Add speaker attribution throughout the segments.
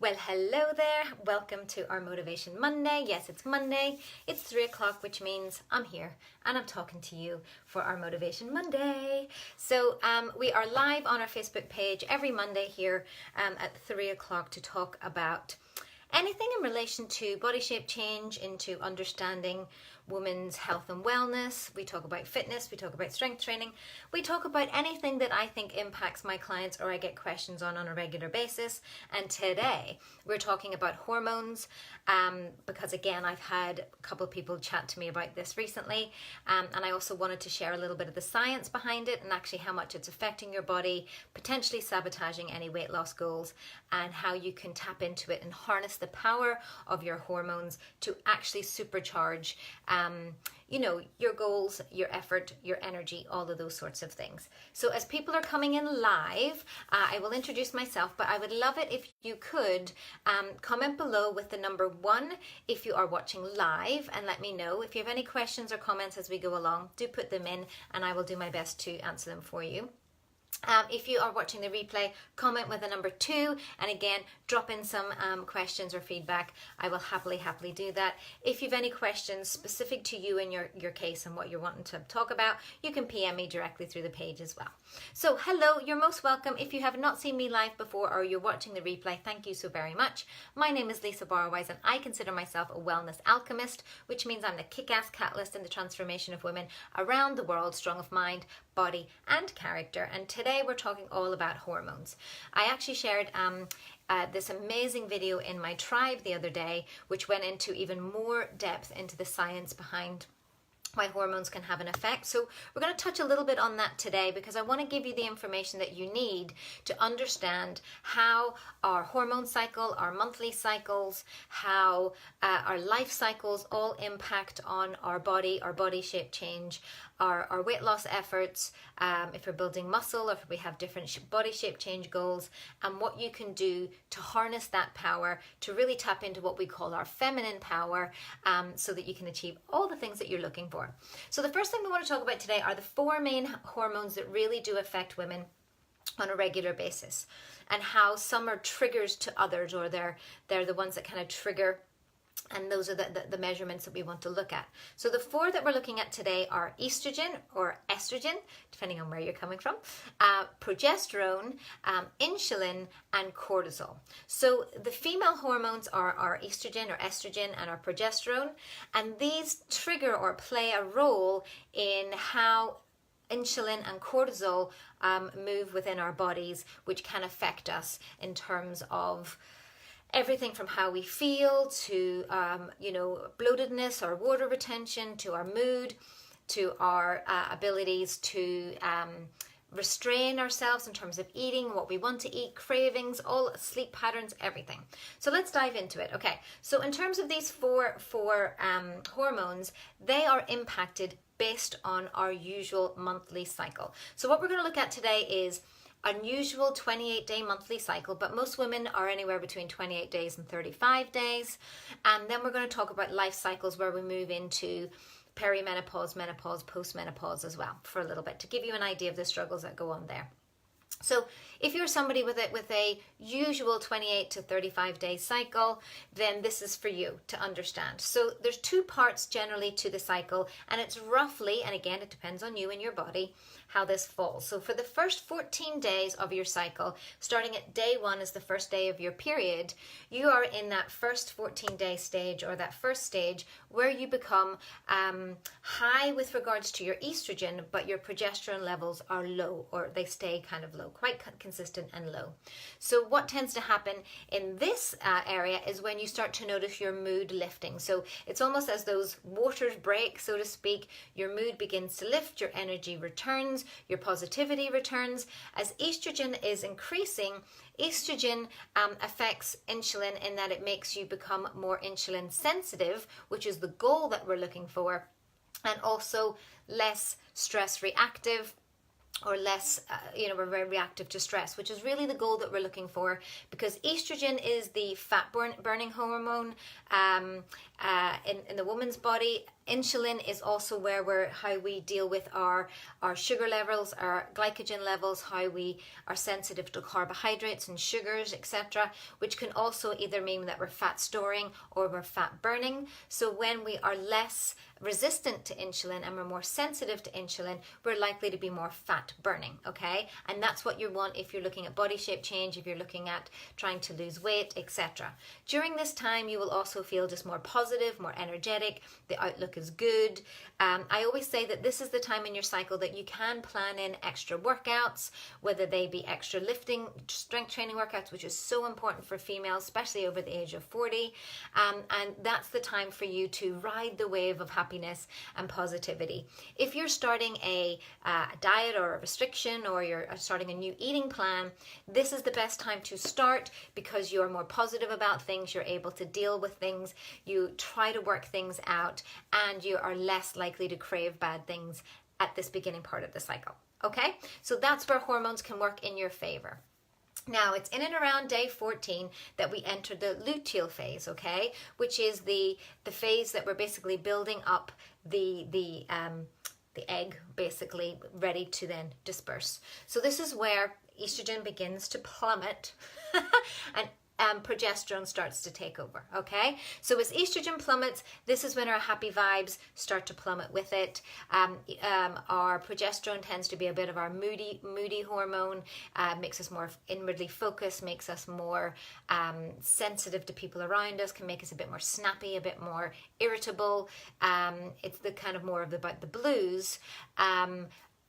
Speaker 1: Well, hello there. Welcome to our Motivation Monday. Yes, it's Monday. It's 3 o'clock, which means I'm here and I'm talking to you for our Motivation Monday. So we are live on our Facebook page every Monday here at 3 o'clock to talk about anything in relation to body shape change, into understanding women's health and wellness. We talk about fitness, we talk about strength training, we talk about anything that I think impacts my clients or I get questions on a regular basis. And today we're talking about hormones because again, I've had a couple of people chat to me about this recently, and I also wanted to share a little bit of the science behind it and actually how much it's affecting your body, potentially sabotaging any weight loss goals, and how you can tap into it and harness the power of your hormones to actually supercharge your goals, your effort, your energy, all of those sorts of things. So as people are coming in live, I will introduce myself, but I would love it if you could comment below with the number 1 if you are watching live, and let me know. If you have any questions or comments as we go along, do put them in and I will do my best to answer them for you. If you are watching the replay, comment with a number 2, and again, drop in some questions or feedback. I will happily do that. If you have any questions specific to you and your case and what you're wanting to talk about, you can PM me directly through the page as well. So hello, you're most welcome. If you have not seen me live before or you're watching the replay, thank you so very much. My name is Lisa Borwise and I consider myself a wellness alchemist, which means I'm the kick-ass catalyst in the transformation of women around the world, strong of mind, body and character. And today we're talking all about hormones. I actually shared this amazing video in my tribe the other day, which went into even more depth into the science behind why hormones can have an effect. So we're going to touch a little bit on that today because I want to give you the information that you need to understand how our hormone cycle, our monthly cycles, how our life cycles all impact on our body shape change, our weight loss efforts, if we're building muscle, or if we have different body shape change goals, and what you can do to harness that power to really tap into what we call our feminine power, so that you can achieve all the things that you're looking for. So the first thing we want to talk about today are the 4 main hormones that really do affect women on a regular basis, and how some are triggers to others, or they're the ones that kind of trigger. And those are the measurements that we want to look at. So the 4 that we're looking at today are estrogen or estrogen, depending on where you're coming from, progesterone, insulin, and cortisol. So the female hormones are our estrogen or estrogen and our progesterone, and these trigger or play a role in how insulin and cortisol move within our bodies, which can affect us in terms of everything from how we feel to, bloatedness or water retention, to our mood, to our abilities to restrain ourselves in terms of eating, what we want to eat, cravings, all sleep patterns, everything. So let's dive into it. Okay, so in terms of these four hormones, they are impacted based on our usual monthly cycle. So what we're going to look at today is unusual 28-day monthly cycle, but most women are anywhere between 28 days and 35 days. And then we're going to talk about life cycles where we move into perimenopause, menopause, postmenopause as well for a little bit, to give you an idea of the struggles that go on there. So if you're somebody with a usual 28 to 35 day cycle, then this is for you to understand. So there's 2 parts generally to the cycle, and it's roughly, and again it depends on you and your body, how this falls. So for the first 14 days of your cycle, starting at day 1 is the first day of your period, you are in that first 14-day stage, or that first stage where you become high with regards to your estrogen, but your progesterone levels are low, or they stay kind of low, quite consistent and low. So what tends to happen in this area is when you start to notice your mood lifting. So it's almost as those waters break, so to speak. Your mood begins to lift, your energy returns, your positivity returns. As estrogen is increasing, estrogen affects insulin in that it makes you become more insulin sensitive, which is the goal that we're looking for, and also less stress reactive, or less, we're very reactive to stress, which is really the goal that we're looking for, because estrogen is the fat burning hormone in the woman's body. Insulin is also how we deal with our sugar levels, our glycogen levels, how we are sensitive to carbohydrates and sugars, etc., which can also either mean that we're fat storing or we're fat burning. So when we are less resistant to insulin and we're more sensitive to insulin, we're likely to be more fat burning, okay? And that's what you want if you're looking at body shape change, if you're looking at trying to lose weight, etc. During this time, you will also feel just more positive, more energetic. The outlook is good. I always say that this is the time in your cycle that you can plan in extra workouts, whether they be extra lifting, strength training workouts, which is so important for females, especially over the age of 40. And that's the time for you to ride the wave of happiness and positivity. If you're starting a diet or a restriction, or you're starting a new eating plan, this is the best time to start because you're more positive about things, you're able to deal with things, you try to work things out, and you are less likely to crave bad things at this beginning part of the cycle. Okay, so that's where hormones can work in your favor. Now, it's in and around day 14 that we enter the luteal phase, okay, which is the phase that we're basically building up the egg, basically ready to then disperse. So this is where estrogen begins to plummet and progesterone starts to take over, okay? So as estrogen plummets, this is when our happy vibes start to plummet with it. Our progesterone tends to be a bit of our moody hormone, makes us more inwardly focused, makes us more sensitive to people around us, can make us a bit more snappy, a bit more irritable. It's the kind of more of about the blues.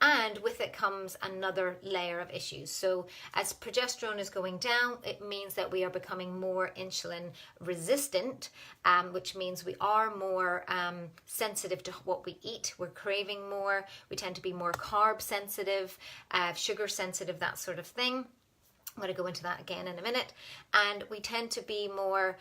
Speaker 1: And with it comes another layer of issues. So as progesterone is going down, it means that we are becoming more insulin resistant, which means we are more sensitive to what we eat. We're craving more. We tend to be more carb sensitive, sugar sensitive, that sort of thing. I'm going to go into that again in a minute. And we tend to be more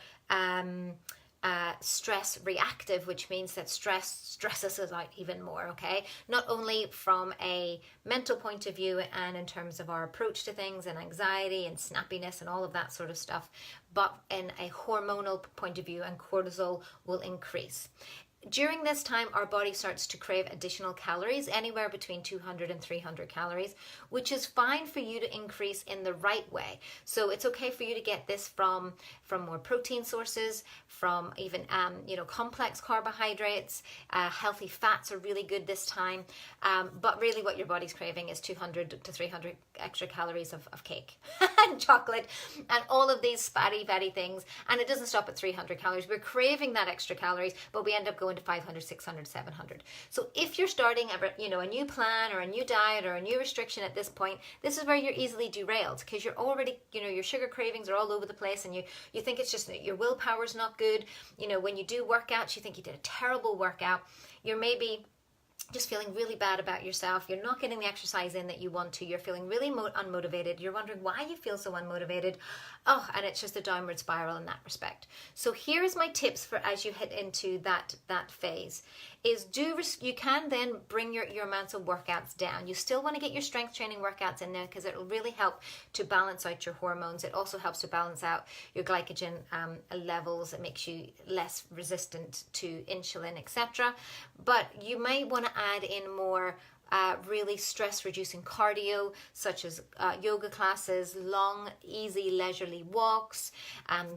Speaker 1: stress reactive, which means that stress stresses us out even more, okay? Not only from a mental point of view and in terms of our approach to things and anxiety and snappiness and all of that sort of stuff, but in a hormonal point of view, and cortisol will increase. During this time, our body starts to crave additional calories, anywhere between 200 and 300 calories, which is fine for you to increase in the right way. So it's okay for you to get this from more protein sources, from even complex carbohydrates. Healthy fats are really good this time, but really what your body's craving is 200 to 300 extra calories of cake and chocolate and all of these fatty things. And it doesn't stop at 300 calories. We're craving that extra calories, but we end up going to 500, 600, 700. So if you're starting a new plan or a new diet or a new restriction at this point, this is where you're easily derailed, because you're already, your sugar cravings are all over the place, and you think it's just that your willpower's not good. When you do workouts, you think you did a terrible workout. You're maybe just feeling really bad about yourself. You're not getting the exercise in that you want to. You're feeling really unmotivated. You're wondering why you feel so unmotivated. And it's just a downward spiral in that respect. So here's my tips for as you head into that phase. You can then bring your amounts of workouts down. You still want to get your strength training workouts in there because it'll really help to balance out your hormones. It also helps to balance out your glycogen levels. It makes you less resistant to insulin, etc. But you may want to add in more really stress-reducing cardio, such as yoga classes, long, easy, leisurely walks.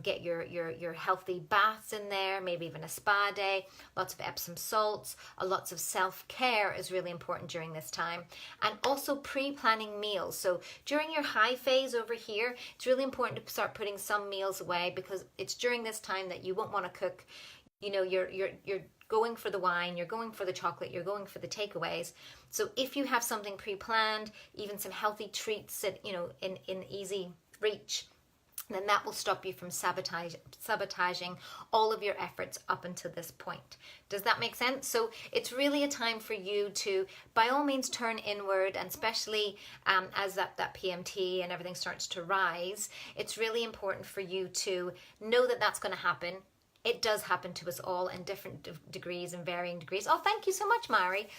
Speaker 1: Get your healthy baths in there, maybe even a spa day, lots of Epsom salts. Lots of self-care is really important during this time. And also pre-planning meals. So during your high phase over here, it's really important to start putting some meals away, because it's during this time that you won't want to cook. You're going for the wine, you're going for the chocolate, you're going for the takeaways. So if you have something pre-planned, even some healthy treats that, in easy reach, then that will stop you from sabotaging all of your efforts up until this point. Does that make sense? So it's really a time for you to, by all means, turn inward, and especially as that PMT and everything starts to rise, it's really important for you to know that that's going to happen. It does happen to us all in different degrees and varying degrees. Oh, thank you so much, Mari.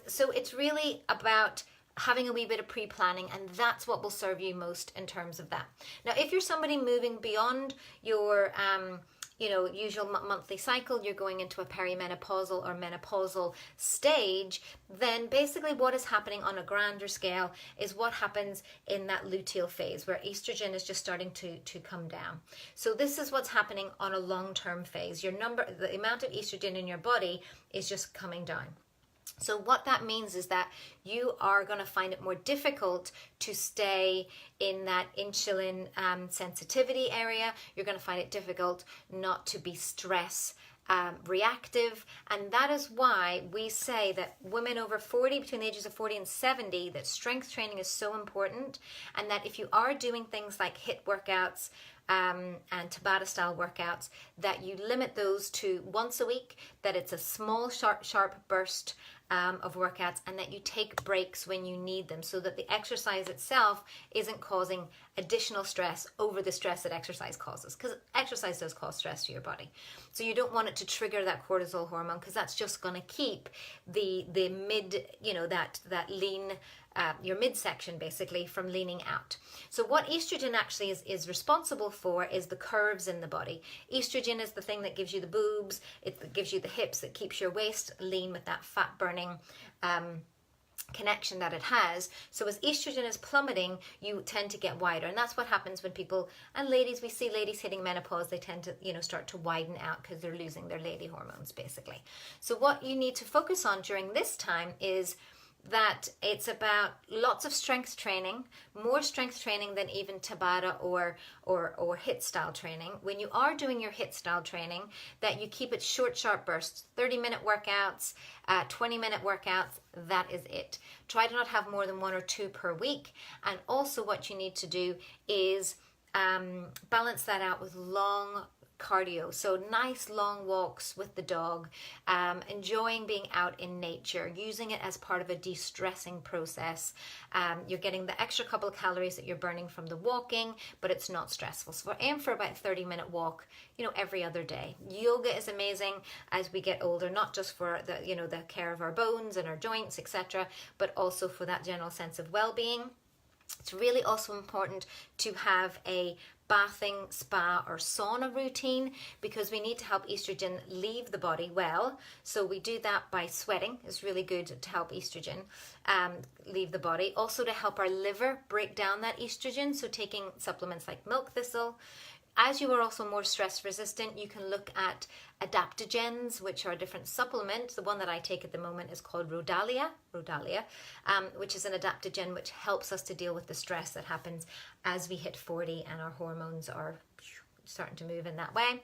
Speaker 1: So it's really about having a wee bit of pre-planning, and that's what will serve you most in terms of that. Now, if you're somebody moving beyond your usual monthly cycle, you're going into a perimenopausal or menopausal stage, then basically what is happening on a grander scale is what happens in that luteal phase where estrogen is just starting to come down. So this is what's happening on a long-term phase. The amount of estrogen in your body is just coming down. So what that means is that you are going to find it more difficult to stay in that insulin sensitivity area. You're going to find it difficult not to be stress reactive, and that is why we say that women over 40, between the ages of 40 and 70, that strength training is so important, and that if you are doing things like HIIT workouts and Tabata style workouts, that you limit those to once a week, that it's a small sharp burst of workouts, and that you take breaks when you need them, so that the exercise itself isn't causing additional stress over the stress that exercise causes, because exercise does cause stress to your body. So you don't want it to trigger that cortisol hormone, because that's just going to keep the mid, that lean, your midsection basically from leaning out. So what estrogen actually is responsible for is the curves in the body. Estrogen is the thing that gives you the boobs, it gives you the hips, that keeps your waist lean with that fat burning connection that it has. So as estrogen is plummeting, you tend to get wider, and that's what happens when people, and ladies, we see ladies hitting menopause, they tend to start to widen out because they're losing their lady hormones basically. So what you need to focus on during this time is that it's about lots of strength training, more strength training than even Tabata or HIIT style training. When you are doing your HIIT style training, that you keep it short, sharp bursts, 30-minute workouts, 20-minute workouts, that is it. Try to not have more than 1 or 2 per week. And also what you need to do is balance that out with long cardio, so nice long walks with the dog, enjoying being out in nature, using it as part of a de-stressing process. You're getting the extra couple of calories that you're burning from the walking, but it's not stressful. So aim for about 30-minute walk, every other day. Yoga is amazing as we get older, not just for the the care of our bones and our joints, etc., but also for that general sense of well-being. It's really also important to have a bathing, spa or sauna routine, because we need to help estrogen leave the body well. So we do that by sweating. It's really good to help estrogen leave the body. Also to help our liver break down that estrogen, so taking supplements like milk thistle. As you are also more stress resistant, you can look at adaptogens, which are a different supplement. The one that I take at the moment is called Rhodalia, which is an adaptogen which helps us to deal with the stress that happens as we hit 40 and our hormones are starting to move in that way.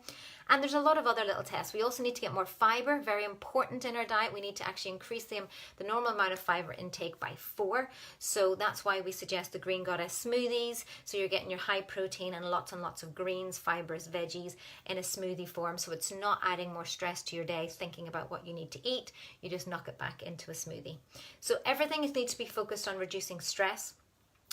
Speaker 1: And there's a lot of other little tests. We also need to get more fiber, very important in our diet. We need to actually increase the normal amount of fiber intake by 4. So that's why we suggest the Green Goddess smoothies. So you're getting your high protein and lots of greens, fibers, veggies in a smoothie form. So it's not adding more stress to your day thinking about what you need to eat. You just knock it back into a smoothie. So everything needs to be focused on reducing stress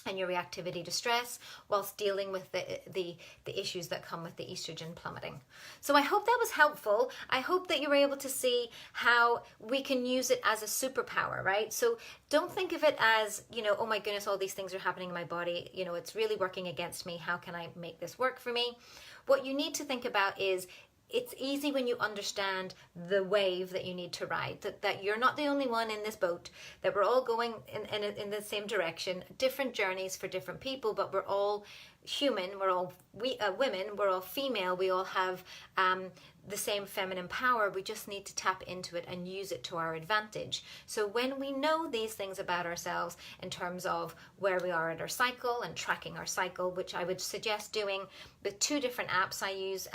Speaker 1: and your reactivity to stress, whilst dealing with the issues that come with the estrogen plummeting. So I hope that was helpful. I hope that you were able to see how we can use it as a superpower, right? So don't think of it as, oh my goodness, all these things are happening in my body. It's really working against me. How can I make this work for me? What you need to think about is, it's easy when you understand the wave that you need to ride, that you're not the only one in this boat, that we're all going in the same direction, different journeys for different people, but we're all human, we're all women, we're all female, we all have the same feminine power. We just need to tap into it and use it to our advantage. So when we know these things about ourselves in terms of where we are in our cycle and tracking our cycle, which I would suggest doing with 2 different apps. I use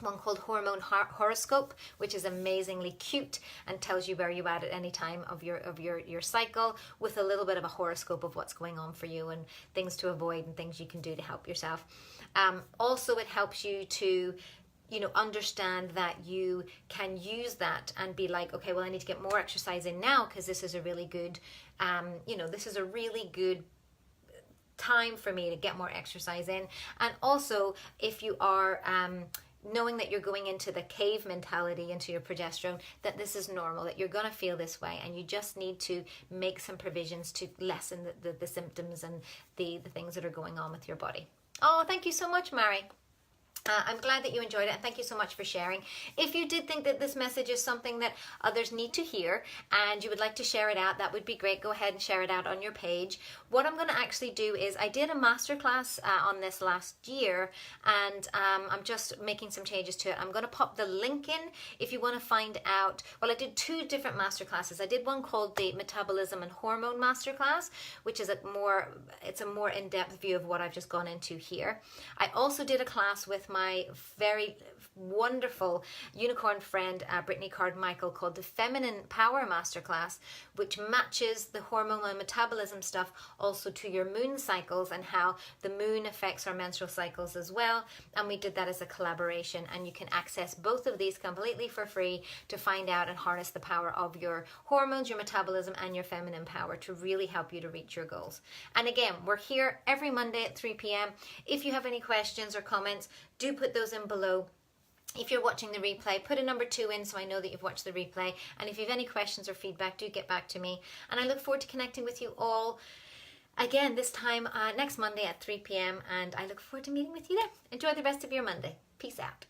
Speaker 1: one called Hormone Horoscope, which is amazingly cute and tells you where you're at any time of your cycle, with a little bit of a horoscope of what's going on for you and things to avoid and things you can do to help yourself. Also, it helps you to understand that you can use that and be like, okay, well, I need to get more exercise in now because this is a really good, this is a really good time for me to get more exercise in. And also, if you are knowing that you're going into the cave mentality, into your progesterone, that this is normal, that you're going to feel this way, and you just need to make some provisions to lessen the symptoms and the things that are going on with your body. Oh, thank you so much, Mary. I'm glad that you enjoyed it, and thank you so much for sharing. If you did think that this message is something that others need to hear and you would like to share it out, that would be great. Go ahead and share it out on your page. What I'm going to actually do is I did a masterclass on this last year, and I'm just making some changes to it. I'm going to pop the link in if you want to find out. Well, I did 2 different masterclasses. I did one called the Metabolism and Hormone Masterclass, which is it's a more in-depth view of what I've just gone into here. I also did a class with my very wonderful unicorn friend Brittany Card-Michael called the Feminine Power Masterclass, which matches the hormonal and metabolism stuff also to your moon cycles and how the moon affects our menstrual cycles as well. And we did that as a collaboration, and you can access both of these completely for free to find out and harness the power of your hormones, your metabolism, and your feminine power to really help you to reach your goals. And again, we're here every Monday at 3 p.m. If you have any questions or comments, do put those in below. If you're watching the replay, put a number 2 in so I know that you've watched the replay. And if you have any questions or feedback, do get back to me. And I look forward to connecting with you all again this time next Monday at 3 p.m. And I look forward to meeting with you there. Enjoy the rest of your Monday. Peace out.